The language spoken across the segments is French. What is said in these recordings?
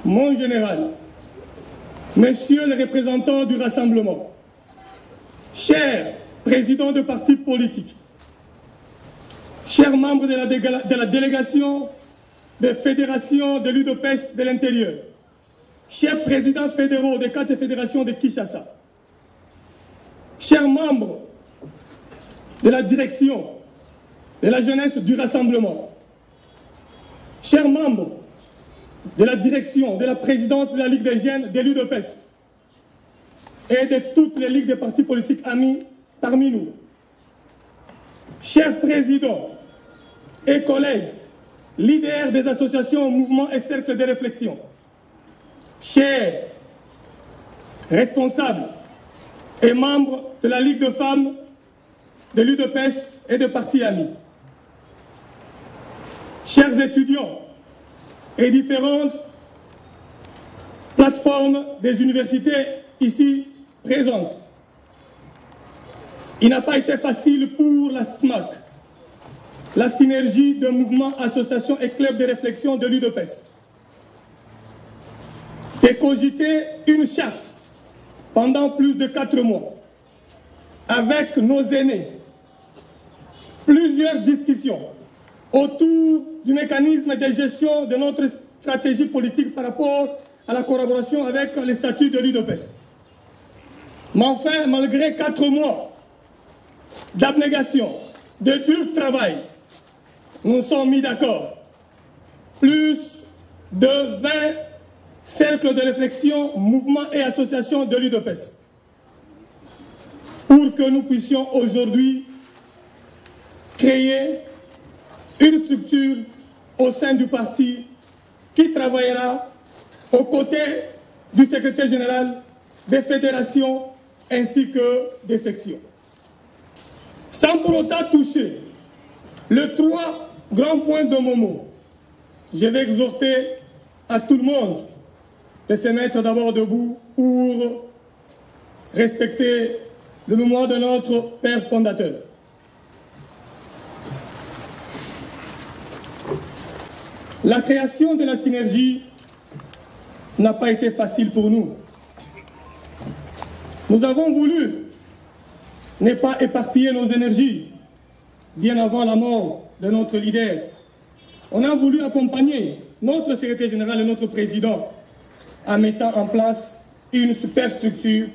mon général, messieurs les représentants du Rassemblement, chers présidents de partis politiques, chers membres de la délégation des fédérations de l'UDPS de l'intérieur, chers présidents fédéraux des 4 fédérations de Kinshasa, chers membres de la direction de la jeunesse du Rassemblement, chers membres de la direction de la présidence de la Ligue des jeunes de l'UDPS et de toutes les ligues des partis politiques amis parmi nous, chers présidents et collègues, leaders des associations, mouvements et cercles de réflexion, chers responsables et membres de la Ligue de femmes, de l'UDPS et de partis amis, chers étudiants et différentes plateformes des universités ici présentes, il n'a pas été facile pour la SMAC, la synergie de mouvements, associations et clubs de réflexion de l'UDPS, de cogiter une charte pendant plus de 4 mois avec nos aînés, plusieurs discussions autour du mécanisme de gestion de notre stratégie politique par rapport à la collaboration avec les statuts de l'UDPS. Mais enfin, malgré 4 mois d'abnégation, de dur travail, nous sommes mis d'accord. Plus de 20 cercles de réflexion, mouvements et associations de l'UDPS pour que nous puissions aujourd'hui créer une structure au sein du parti qui travaillera aux côtés du secrétaire général des fédérations ainsi que des sections. Sans pour autant toucher les 3 grands points de Momo, je vais exhorter à tout le monde de se mettre d'abord debout pour respecter le mémoire de notre père fondateur. La création de la synergie n'a pas été facile pour nous. Nous avons voulu ne pas éparpiller nos énergies bien avant la mort de notre leader. On a voulu accompagner notre secrétaire général et notre président en mettant en place une superstructure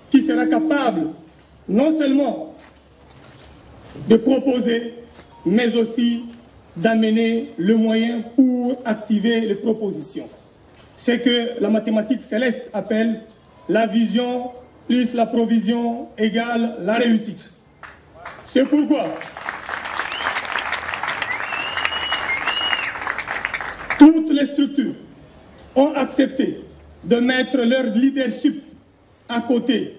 qui sera capable non seulement de proposer, mais aussi d'amener le moyen pour activer les propositions. C'est que la mathématique céleste appelle la vision plus la provision égale la réussite. C'est pourquoi toutes les structures ont accepté de mettre leur leadership à côté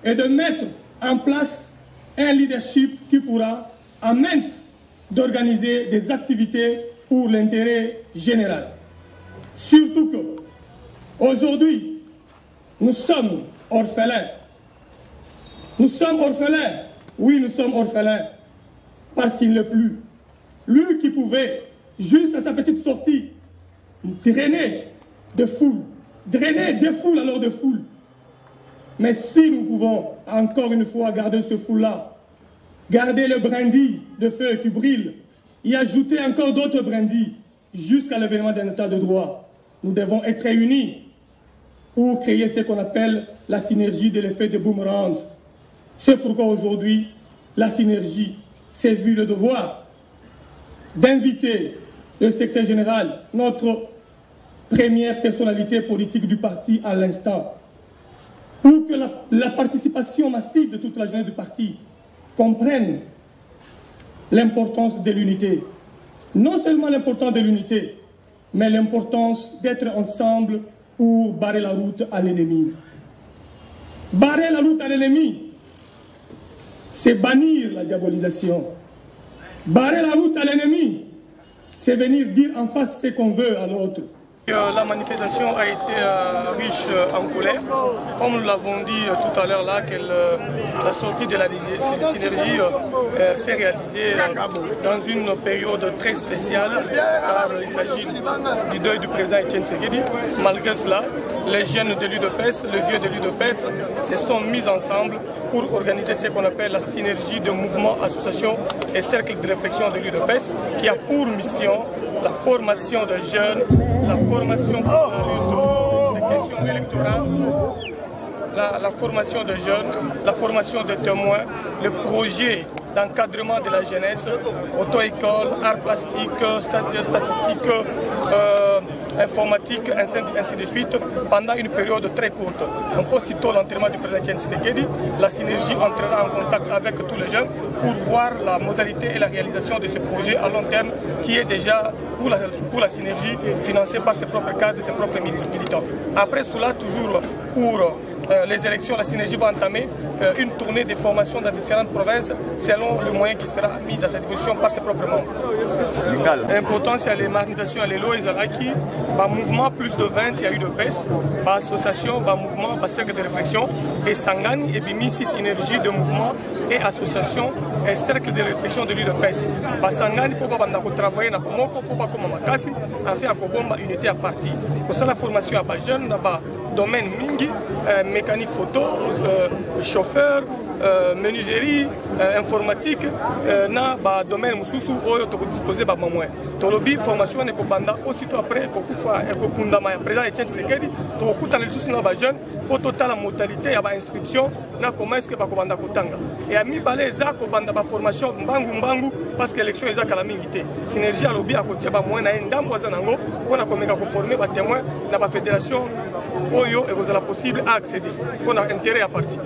et de mettre en place un leadership qui pourra à maintes d'organiser des activités pour l'intérêt général. Surtout que aujourd'hui, nous sommes orphelins. Nous sommes orphelins. Oui, nous sommes orphelins parce qu'il n'est plus. Lui qui pouvait, juste à sa petite sortie, drainer de foule, drainer des foules alors de foule. Mais si nous pouvons encore une fois garder ce foule-là, garder le brindis de feu qui brille, y ajouter encore d'autres brindis jusqu'à l'avènement d'un état de droit, nous devons être unis pour créer ce qu'on appelle la synergie de l'effet de boomerang. C'est pourquoi aujourd'hui, la synergie s'est vu le devoir d'inviter le secrétaire général, notre première personnalité politique du parti à l'instant, pour que la participation massive de toute la jeunesse du parti comprenne l'importance de l'unité. Non seulement l'importance de l'unité, mais l'importance d'être ensemble pour barrer la route à l'ennemi. Barrer la route à l'ennemi, c'est bannir la diabolisation. Barrer la route à l'ennemi, c'est venir dire en face ce qu'on veut à l'autre. La manifestation a été riche en colère. Comme nous l'avons dit tout à l'heure là, que la sortie de la synergie s'est réalisée dans une période très spéciale, car il s'agit du deuil du président Etienne Tshisekedi. Malgré cela, les jeunes de l'UDPS, les vieux de l'UDPS se sont mis ensemble pour organiser ce qu'on appelle la synergie de mouvements, associations et cercles de réflexion de l'UDPS, qui a pour mission la formation de jeunes, la formation pour la lutte des questions électorales, la formation de jeunes, la formation de témoins, le projet d'encadrement de la jeunesse, auto-école, arts plastiques, statistiques, informatique, ainsi de suite, pendant une période très courte. Donc aussitôt l'entraînement du président Etienne Tshisekedi, la synergie entrera en contact avec tous les jeunes pour voir la modalité et la réalisation de ce projet à long terme qui est déjà pour la synergie financée par ses propres cadres et ses propres militants. Après cela, toujours pour les élections, la synergie va entamer une tournée de formation dans différentes provinces selon le moyen qui sera mis à sa disposition par ses propres membres. Important, c'est les manifestations à l'élo et Zalaki, mouvement plus de 20, il y a eu de PES, association, mouvement, cercle de réflexion, et Sangani, et Bimisi, synergie de mouvement et association, et cercle de réflexion de l'UDPS. Sangani, pour travailler dans le Moko, pour Makasi, afin de unité à partir. Pour ça, la formation à jeunes, domaine mingi, mécanique photo, chauffeur, menuiserie, informatique, na domaine mususu oyo toko disposer ba moyen. Tolobi formation ne kobanda aussitôt après kokufa ekokundama ya président Etienne Tshisekedi to kuta na susu na ba jeune au total la modalité ya ba inscription na comment est-ce que ba kobanda kotanga. Et ami balé za kobanda ba formation mbangu parce que élection eza kala mingité. Synergie alobi akotia ba moyen na ndambo za nango pona komeka ko former ba témoins na ba fédération oyo et vous avez possible à accéder. On a intérêt à partir.